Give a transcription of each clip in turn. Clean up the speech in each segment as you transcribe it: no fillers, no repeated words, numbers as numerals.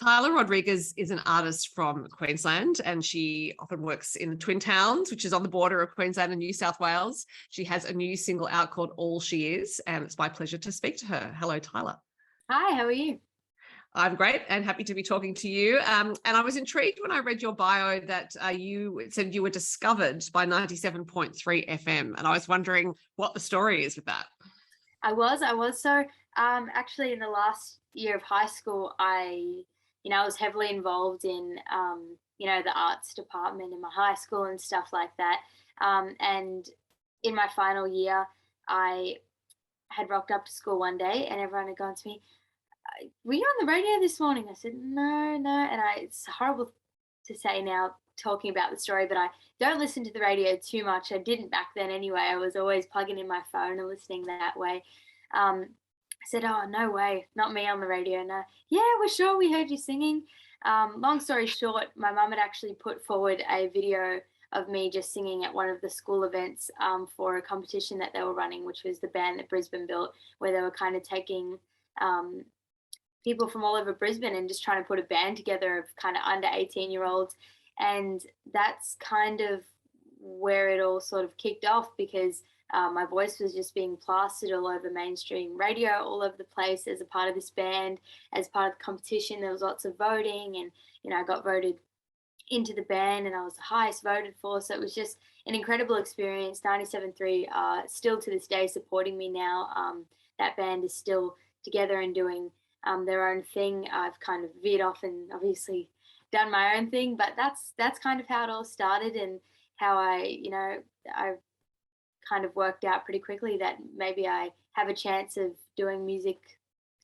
Tyla Rodrigues is an artist from Queensland, and she often works in the Twin Towns, which is on the border of Queensland and New South Wales. She has a new single out called All She Is, and it's my pleasure to speak to her. Hello, Tyla. Hi, how are you? I'm great and happy to be talking to you. And I was intrigued when I read your bio that you said you were discovered by 97.3 FM. And I was wondering what the story is with that. I was. So actually in the last year of high school, I was heavily involved in, the arts department in my high school and stuff like that. And in my final year, I had rocked up to school one day and everyone had gone to me, were you on the radio this morning? I said, no. And it's horrible to say now talking about the story, but I don't listen to the radio too much. I didn't back then anyway. I was always plugging in my phone and listening that way. I said, oh, no way, not me on the radio. No, yeah, we're sure we heard you singing. Long story short, my mum had actually put forward a video of me just singing at one of the school events for a competition that they were running, which was the band that Brisbane built, where they were kind of taking people from all over Brisbane and just trying to put a band together of kind of under 18-year-olds. And that's kind of where it all sort of kicked off, because my voice was just being plastered all over mainstream radio, all over the place as a part of this band, as part of the competition. There was lots of voting and, I got voted into the band and I was the highest voted for. So it was just an incredible experience. 97.3 still to this day supporting me now. That band is still together and doing their own thing. I've kind of veered off and obviously done my own thing, but that's kind of how it all started, and how I kind of worked out pretty quickly that maybe I have a chance of doing music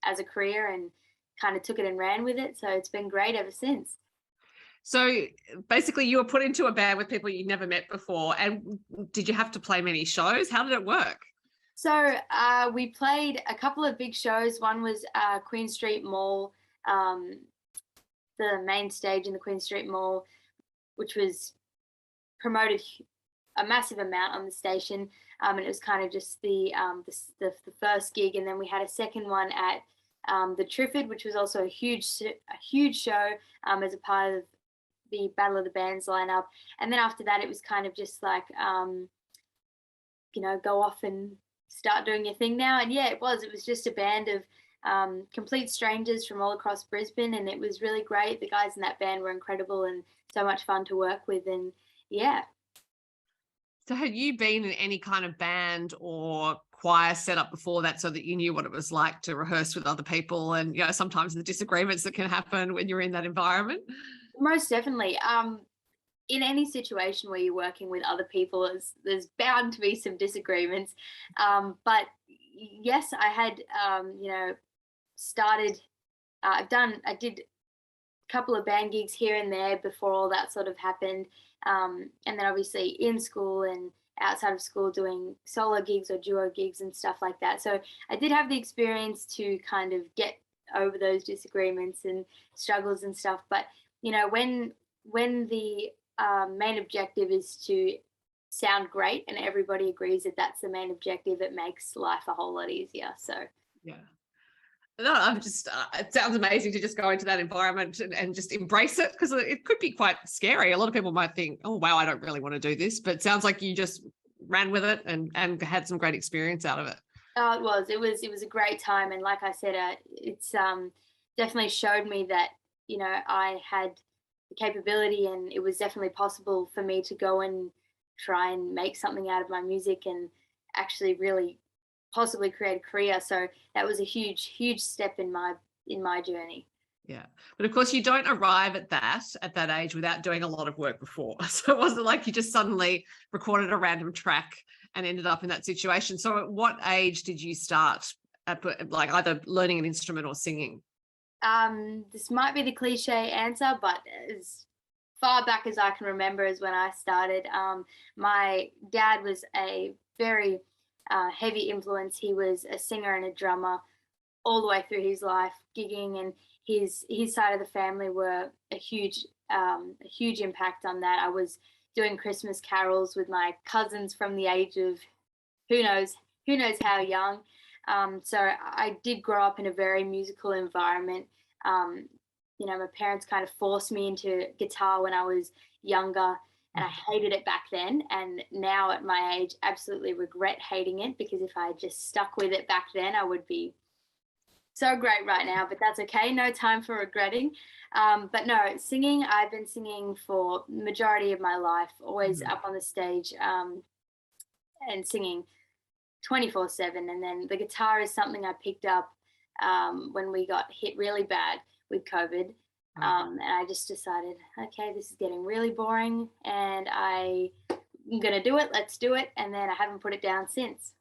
as a career, and kind of took it and ran with it. So it's been great ever since. So basically you were put into a band with people you never met before. And did you have to play many shows? How did it work? So we played a couple of big shows. One was Queen Street Mall, the main stage in the Queen Street Mall, which was promoted a massive amount on the station. And it was kind of just the first gig. And then we had a second one at the Triffid, which was also a huge show as a part of the Battle of the Bands lineup. And then after that, it was kind of just like, go off and start doing your thing now. And yeah, it was just a band of complete strangers from all across Brisbane, and it was really great. The guys in that band were incredible and so much fun to work with. And yeah. So had you been in any kind of band or choir set up before that, so that you knew what it was like to rehearse with other people, and sometimes the disagreements that can happen when you're in that environment? Most definitely. In any situation where you're working with other people, there's bound to be some disagreements. But yes, I had, started, I did a couple of band gigs here and there before all that sort of happened. And then obviously in school and outside of school doing solo gigs or duo gigs and stuff like that. So I did have the experience to kind of get over those disagreements and struggles and stuff. But, when the main objective is to sound great and everybody agrees that that's the main objective, it makes life a whole lot easier. So yeah, no, I'm just it sounds amazing to just go into that environment and just embrace it, because it could be quite scary. A lot of people might think, oh wow, I don't really want to do this, but it sounds like you just ran with it and had some great experience out of it. It was a great time, and like I said, it's definitely showed me that I had the capability, and it was definitely possible for me to go and try and make something out of my music and actually really possibly create a career. So that was a huge step in my journey. Yeah, but of course you don't arrive at that age without doing a lot of work before. So it wasn't like you just suddenly recorded a random track and ended up in that situation. So at what age did you start like either learning an instrument or singing? This might be the cliche answer, but as far back as I can remember is when I started. My dad was a very heavy influence. He was a singer and a drummer all the way through his life, gigging, and his side of the family were a huge impact on that. I was doing Christmas carols with my cousins from the age of who knows how young. So I did grow up in a very musical environment. my parents kind of forced me into guitar when I was younger, and I hated it back then. And now at my age, absolutely regret hating it, because if I had just stuck with it back then, I would be so great right now, but that's okay. No time for regretting. But no, singing, I've been singing for majority of my life, always up on the stage and singing 24/7. And then the guitar is something I picked up when we got hit really bad with COVID. And I just decided, okay, this is getting really boring and I'm going to do it. Let's do it. And then I haven't put it down since.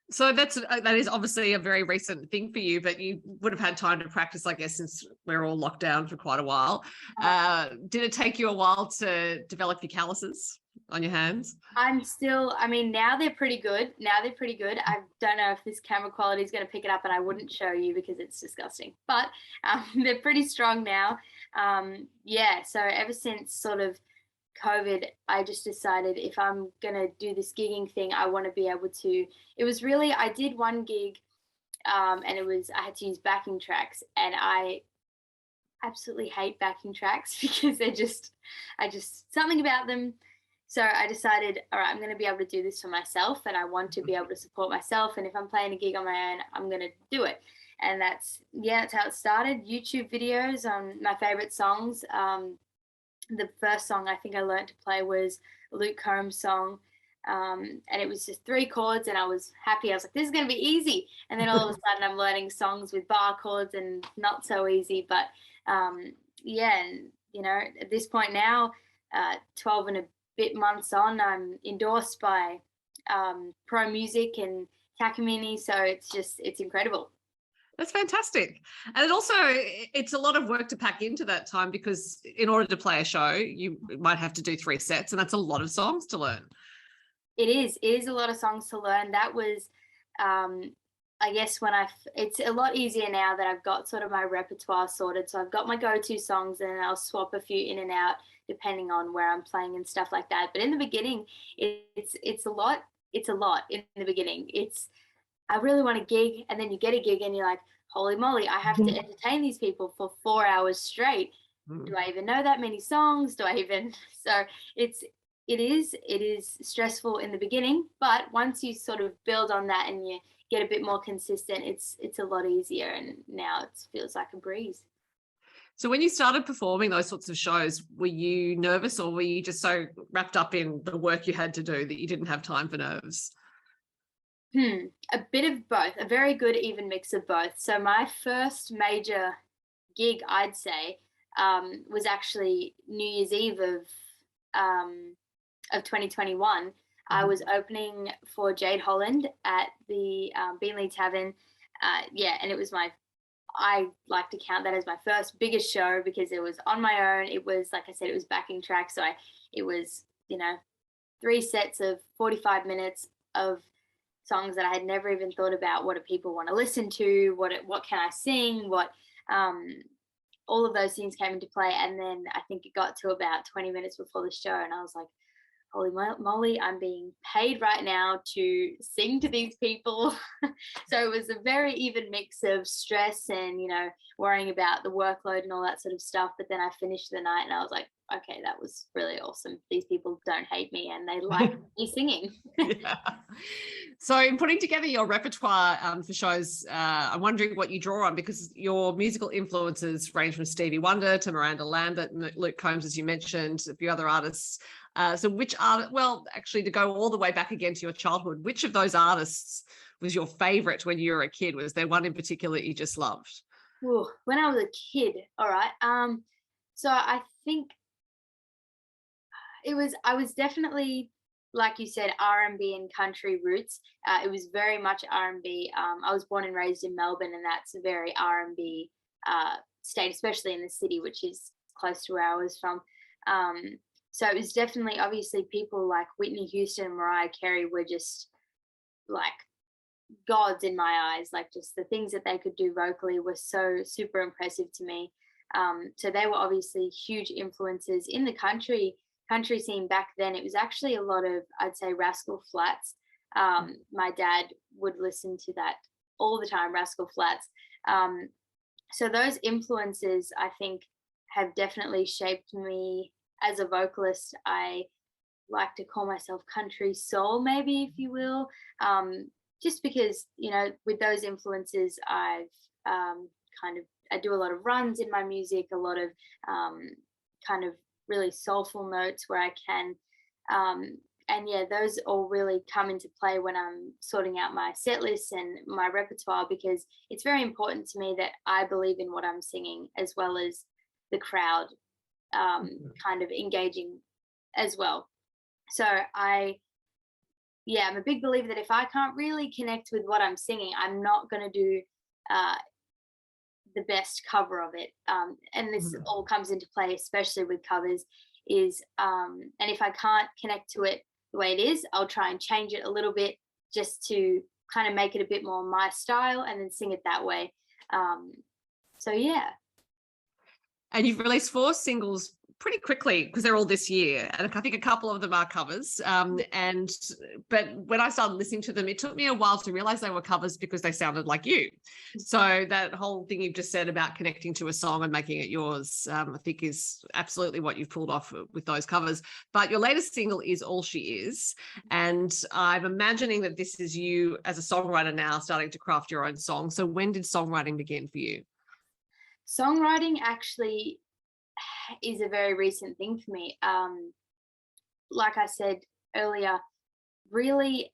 So that is obviously a very recent thing for you, but you would have had time to practice, I guess, since we're all locked down for quite a while. Did it take you a while to develop your calluses on your hands? Now they're pretty good. I don't know if this camera quality is going to pick it up, and I wouldn't show you because it's disgusting, but they're pretty strong now. So ever since sort of COVID, I just decided if I'm going to do this gigging thing, I want to be able to, I did one gig and I had to use backing tracks, and I absolutely hate backing tracks because something about them. So I decided, all right, I'm going to be able to do this for myself, and I want to be able to support myself. And if I'm playing a gig on my own, I'm going to do it. And that's how it started. YouTube videos on my favorite songs. The first song I think I learned to play was Luke Combs' song. And it was just 3 chords, and I was happy. I was like, this is going to be easy. And then all of a sudden I'm learning songs with bar chords and not so easy. But and at this point now, 12 and a bit months on, I'm endorsed by Pro Music and Takamine. So it's incredible. That's fantastic. And it's a lot of work to pack into that time, because in order to play a show, you might have to do 3 sets, and that's a lot of songs to learn. It is a lot of songs to learn. That was, I guess, it's a lot easier now that I've got sort of my repertoire sorted. So I've got my go-to songs, and I'll swap a few in and out depending on where I'm playing and stuff like that. But in the beginning, it's a lot. It's a lot in the beginning. I really want a gig, and then you get a gig and you're like, holy moly, I have to entertain these people for 4 hours straight. Do I even know that many songs? So it is stressful in the beginning, but once you sort of build on that and you get a bit more consistent, it's a lot easier, and now it feels like a breeze. So when you started performing those sorts of shows, were you nervous, or were you just so wrapped up in the work you had to do that you didn't have time for nerves? A bit of both, a very good even mix of both. So my first major gig, I'd say, was actually New Year's Eve of 2021. I was opening for Jade Holland at the Beanley Tavern. And it was I like to count that as my first biggest show, because it was on my own. It was, like I said, it was backing tracks. So it was, 3 sets of 45 minutes of songs that I had never even thought about. What do people want to listen to? What can I sing? All of those things came into play. And then I think it got to about 20 minutes before the show, and I was like, holy moly, I'm being paid right now to sing to these people. So it was a very even mix of stress and, worrying about the workload and all that sort of stuff. But then I finished the night and I was like, okay, that was really awesome. These people don't hate me and they like me singing. Yeah. So in putting together your repertoire for shows, I'm wondering what you draw on, because your musical influences range from Stevie Wonder to Miranda Lambert and Luke Combs, as you mentioned, a few other artists. So which artist, actually, to go all the way back again to your childhood, which of those artists was your favorite when you were a kid? Was there one in particular you just loved? Ooh, when I was a kid, all right. So I think I was definitely, like you said, R&B and country roots. It was very much R&B. I was born and raised in Melbourne, and that's a very R&B state, especially in the city, which is close to where I was from. So it was definitely, obviously, people like Whitney Houston and Mariah Carey were just like gods in my eyes. Like, just the things that they could do vocally were so super impressive to me. So they were obviously huge influences in the country scene back then. It was actually a lot of, I'd say, Rascal Flatts. My dad would listen to that all the time, Rascal Flatts. So those influences, I think, have definitely shaped me as a vocalist. I like to call myself country soul, maybe, if you will, just because, with those influences, I've kind of, I do a lot of runs in my music, a lot of kind of really soulful notes where I can. And yeah, those all really come into play when I'm sorting out my set lists and my repertoire, because it's very important to me that I believe in what I'm singing, as well as the crowd kind of engaging as well. So I'm a big believer that if I can't really connect with what I'm singing, I'm not going to do the best cover of it. And this all comes into play, especially with covers, and if I can't connect to it the way it is, I'll try and change it a little bit just to kind of make it a bit more my style, and then sing it that way. So yeah. And you've released 4 singles pretty quickly, because they're all this year, and I think a couple of them are covers. But when I started listening to them, it took me a while to realize they were covers, because they sounded like you. So that whole thing you've just said about connecting to a song and making it yours, I think is absolutely what you've pulled off with those covers. But your latest single is All She Is, and I'm imagining that this is you as a songwriter now starting to craft your own song. So when did songwriting begin for you? Songwriting actually is a very recent thing for me. Like I said earlier, really,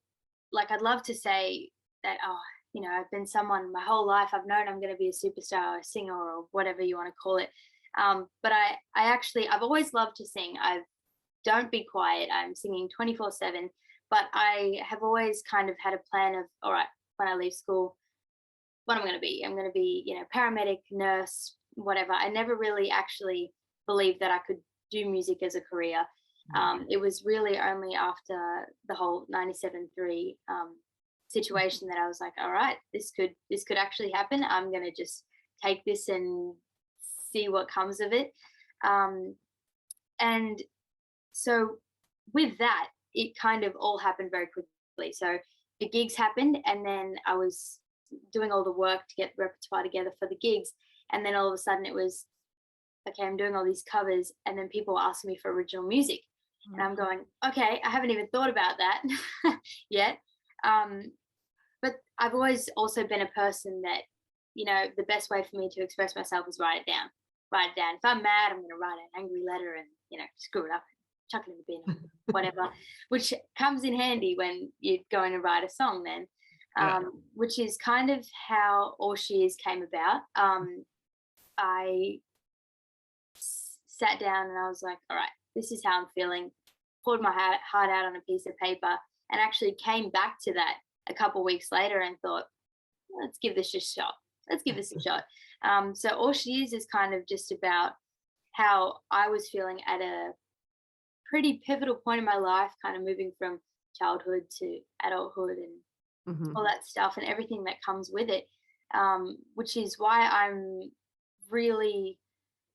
like, I'd love to say that, I've been someone my whole life. I've known I'm going to be a superstar or a singer or whatever you want to call it. But I've always loved to sing. I don't be quiet. I'm singing 24/7. But I have always kind of had a plan of, all right, when I leave school, what I'm going to be. I'm going to be, paramedic, nurse, whatever. I never really actually believed that I could do music as a career. It was really only after the whole 97.3 situation that I was like, all right, this could actually happen. I'm going to just take this and see what comes of it. And so with that, it kind of all happened very quickly. So the gigs happened, and then I was doing all the work to get the repertoire together for the gigs. And then all of a sudden it was, okay, I'm doing all these covers, and then people are asking me for original music. And I'm going, okay, I haven't even thought about that yet. But I've always also been a person that, the best way for me to express myself is write it down. If I'm mad, I'm going to write an angry letter and, screw it up, chuck it in the bin, whatever, which comes in handy when you're going to write a song then. Which is kind of how All She Is came about. I sat down and I was like, all right, this is how I'm feeling, poured my heart out on a piece of paper, and actually came back to that a couple of weeks later and thought, let's give this a shot. So All She Is kind of just about how I was feeling at a pretty pivotal point in my life, kind of moving from childhood to adulthood and all that stuff and everything that comes with it, which is why I'm really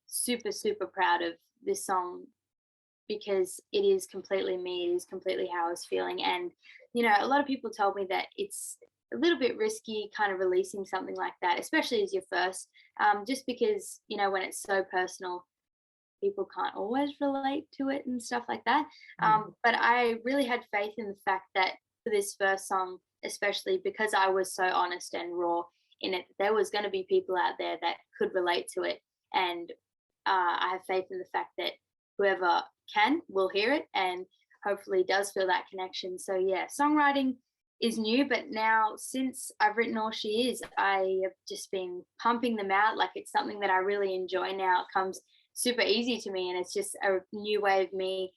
super, super proud of this song, because it is completely me. It is completely how I was feeling. And, a lot of people told me that it's a little bit risky kind of releasing something like that, especially as your first, just because, when it's so personal, people can't always relate to it and stuff like that. But I really had faith in the fact that for this first song, especially because I was so honest and raw in it, there was going to be people out there that could relate to it. And I have faith in the fact that whoever can will hear it and hopefully does feel that connection. So yeah, songwriting is new, but now since I've written All She Is, I have just been pumping them out like it's something that I really enjoy now. It comes super easy to me, and it's just a new way of me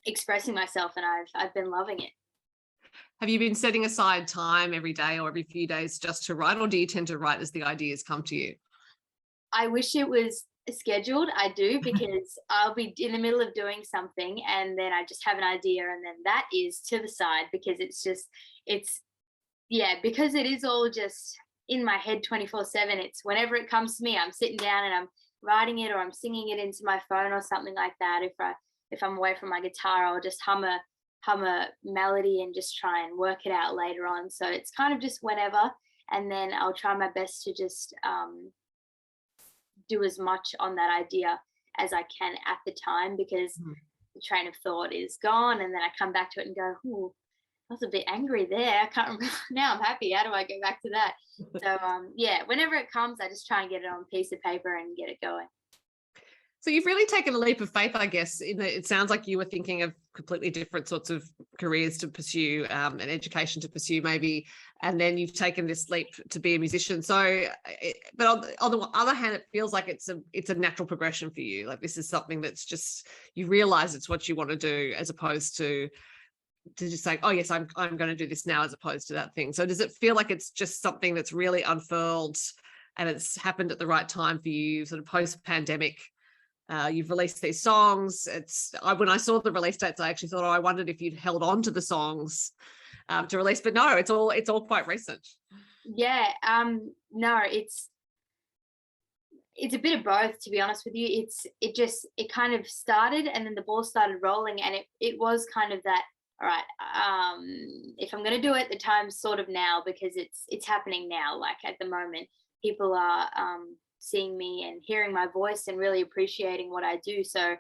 expressing myself, and I've been loving it. Have you been setting aside time every day or every few days just to write, or do you tend to write as the ideas come to you? I wish it was scheduled. I do, because I'll be in the middle of doing something and then I just have an idea, and then that is to the side, because because it is all just in my head 24/7. It's whenever it comes to me, I'm sitting down and I'm writing it, or I'm singing it into my phone or something like that. If I'm away from my guitar, I'll just hum a melody and just try and work it out later on. So it's kind of just whenever. and then I'll try my best to just do as much on that idea as I can at the time, because the train of thought is gone, and then I come back to it and go, "Ooh, I was a bit angry there. I can't remember. Now I'm happy. How do I get back to that?" So yeah, whenever it comes, I just try and get it on a piece of paper and get it going. So you've really taken a leap of faith, I guess. It sounds like you were thinking of completely different sorts of careers to pursue, and education to pursue maybe, and then you've taken this leap to be a musician. So, but on the other hand, it feels like it's a natural progression for you. Like this is something that's just, you realize it's what you want to do, as opposed to just saying, oh yes, I'm going to do this now, as opposed to that thing. So does it feel like it's just something that's really unfurled and it's happened at the right time for you, sort of post pandemic? You've released these songs. When I saw the release dates, I actually thought, oh, I wondered if you'd held on to the songs to release, but no, it's all quite recent. Yeah, no, it's a bit of both, to be honest with you. It kind of started, and then the ball started rolling, and it was kind of that, all right, if I'm going to do it, the time's sort of now, because it's happening now. Like at the moment, people are seeing me and hearing my voice and really appreciating what I do. So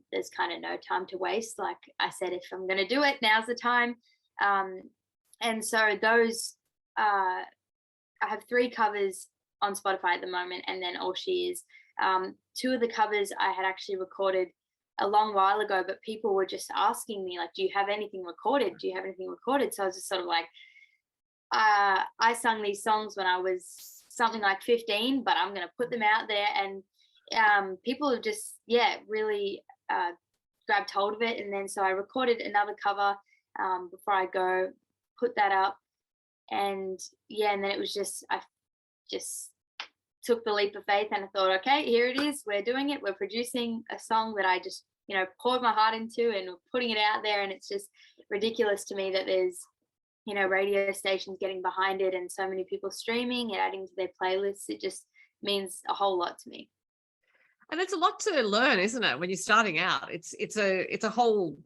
there's kind of no time to waste. Like I said, if I'm going to do it, now's the time. And so those, I have 3 covers on Spotify at the moment, and then All She Is. 2 of the covers I had actually recorded a long while ago, but people were just asking me, like, do you have anything recorded? Do you have anything recorded? So I was just sort of like, I sung these songs when I was something like 15, but I'm going to put them out there. And people have just, really grabbed hold of it. And then so I recorded another cover before I go put that up. And and then it was just, I just took the leap of faith, and I thought, okay, here it is. We're doing it. We're producing a song that I just, poured my heart into, and putting it out there. And it's just ridiculous to me that there's, radio stations getting behind it, and so many people streaming and adding to their playlists. It just means a whole lot to me. And it's a lot to learn, isn't it? When you're starting out, it's a whole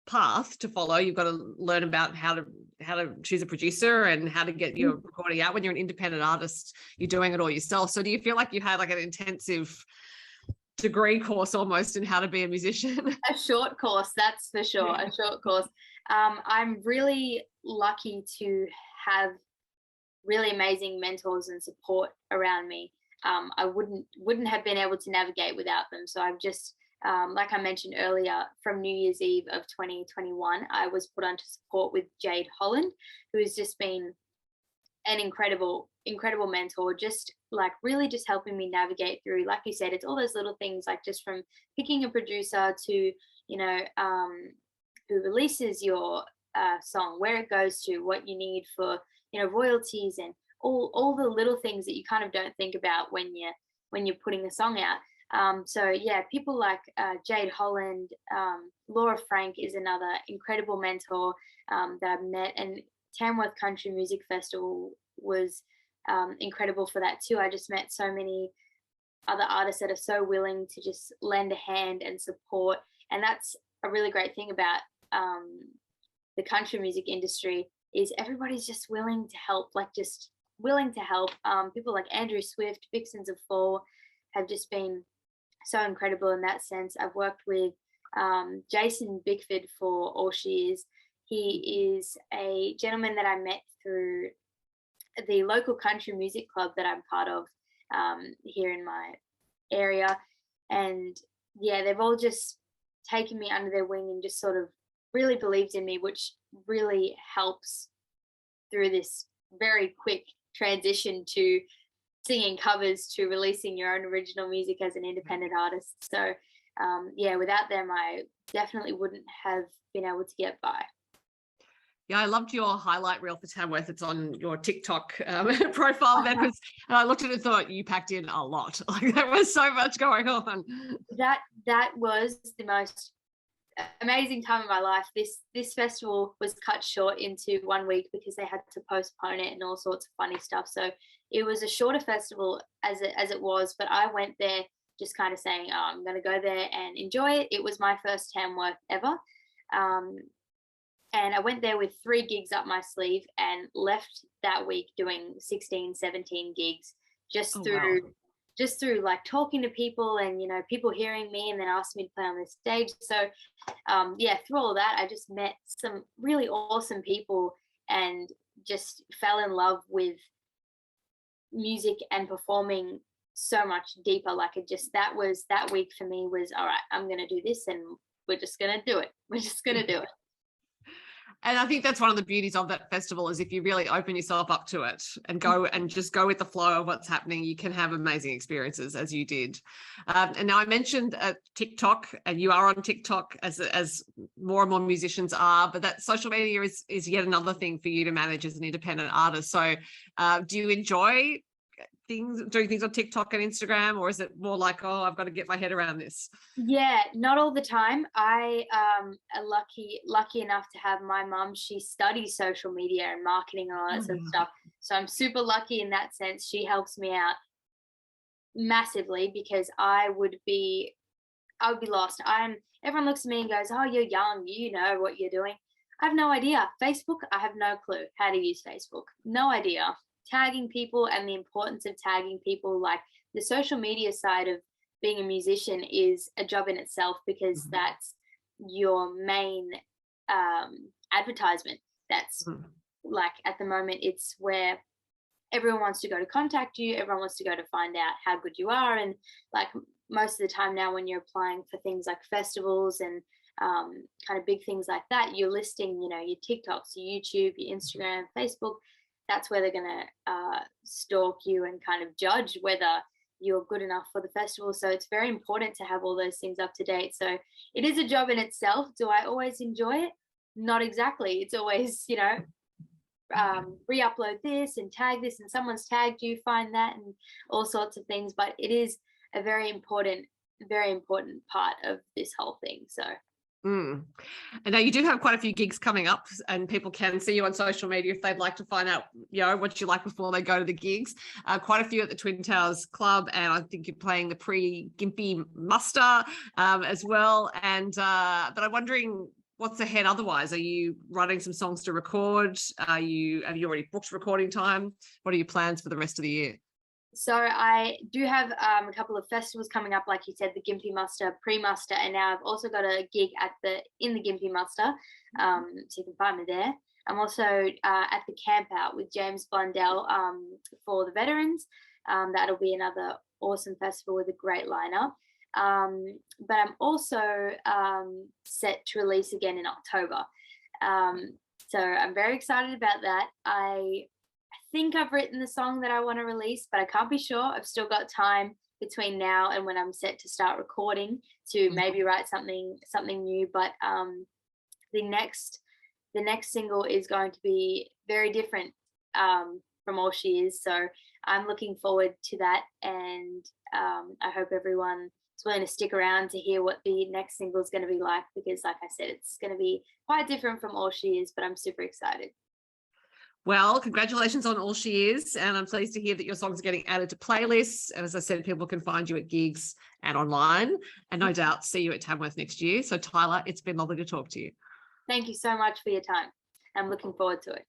path to follow. You've got to learn about how to choose a producer and how to get your recording out. When you're an independent artist, you're doing it all yourself. So do you feel like you had like an intensive degree course almost in how to be a musician? A short course, that's for sure. A short course. I'm really lucky to have really amazing mentors and support around me. I wouldn't have been able to navigate without them. So I've just, like I mentioned earlier, from New Year's Eve of 2021, I was put onto support with Jade Holland, who has just been an incredible mentor, just like really just helping me navigate through. Like you said, it's all those little things, like just from picking a producer to, who releases your song, where it goes to, what you need for, royalties, and all the little things that you kind of don't think about when you're putting a song out. So yeah, people like Jade Holland, Laura Frank is another incredible mentor that I've met, and TAMWORTH Country Music Festival was incredible for that too. I just met so many other artists that are so willing to just lend a hand and support, and that's a really great thing about the country music industry, is everybody's just willing to help, like just willing to help. People like Andrew Swift, Vixens of Fall, have just been so incredible in that sense. I've worked with Jason Bickford for All She Is. He is a gentleman that I met through the local country music club that I'm part of here in my area. And yeah, they've all just taken me under their wing and just sort of really believed in me, which really helps through this very quick transition to singing covers to releasing your own original music as an independent artist. So without them, I definitely wouldn't have been able to get by. Yeah, I loved your highlight reel for Tamworth. It's on your TikTok profile. And I looked at it and thought, you packed in a lot. Like there was so much going on. That was the most amazing time of my life. This festival was cut short into 1 week because they had to postpone it and all sorts of funny stuff. So it was a shorter festival as it was, but I went there just kind of saying, oh, I'm going to go there and enjoy it. It was my first Tamworth ever. And I went there with 3 gigs up my sleeve and left that week doing 16, 17 gigs just Oh, through wow. like talking to people and, you know, people hearing me and then asking me to play on the stage. So yeah, through all that, I just met some really awesome people and just fell in love with music and performing so much deeper. Like it just, that week for me was, all right, I'm going to do this and we're just going to do it. We're just going to do it. And I think that's one of the beauties of that festival is if you really open yourself up to it and go and just go with the flow of what's happening, you can have amazing experiences as you did. And now I mentioned TikTok, and you are on TikTok as more and more musicians are, but that social media is yet another thing for you to manage as an independent artist. So do you enjoy doing things on TikTok and Instagram, or is it more like, oh, I've got to get my head around this? Yeah, not all the time. I am lucky enough to have my mum. She studies social media and marketing and all that sort of stuff. So I'm super lucky in that sense. She helps me out massively because I would be lost. Everyone looks at me and goes, "Oh, you're young, you know what you're doing." I have no idea. Facebook, I have no clue how to use Facebook. No idea. Tagging people and the importance of tagging people, like the social media side of being a musician is a job in itself because that's your main advertisement. That's like at the moment, it's where everyone wants to go to contact you. Everyone wants to go to find out how good you are. And like most of the time now when you're applying for things like festivals and kind of big things like that, you're listing, you know, your TikToks, your YouTube, your Instagram, Facebook. That's where they're going to stalk you and kind of judge whether you're good enough for the festival. So it's very important to have all those things up to date. So it is a job in itself. Do I always enjoy it? Not exactly. It's always, you know, re-upload this and tag this and someone's tagged you, find that and all sorts of things. But it is a very important part of this whole thing. So And now you do have quite a few gigs coming up, and people can see you on social media if they'd like to find out, you know, what you like before they go to the gigs. Quite a few at the Twin Towers Club, and I think you're playing the pre-Gympie muster as well. And but I'm wondering what's ahead otherwise. Are you writing some songs to record? Have you already booked recording time? What are your plans for the rest of the year? So I do have a couple of festivals coming up, like you said, the Gympie Muster, pre-muster, and now I've also got a gig in the Gympie Muster, so you can find me there. I'm also at the Camp Out with James Blundell for the veterans. That'll be another awesome festival with a great lineup. But I'm also set to release again in October. So I'm very excited about that. I think I've written the song that I want to release, but I can't be sure. I've still got time between now and when I'm set to start recording to maybe write something new. But the next single is going to be very different from All She Is. So I'm looking forward to that, and I hope everyone is willing to stick around to hear what the next single is going to be like, because like I said, it's going to be quite different from All She Is, but I'm super excited. Well, congratulations on All She Is, and I'm pleased to hear that your songs are getting added to playlists. And as I said, people can find you at gigs and online, and no doubt see you at Tamworth next year. So Tyla, it's been lovely to talk to you. Thank you so much for your time. I'm looking forward to it.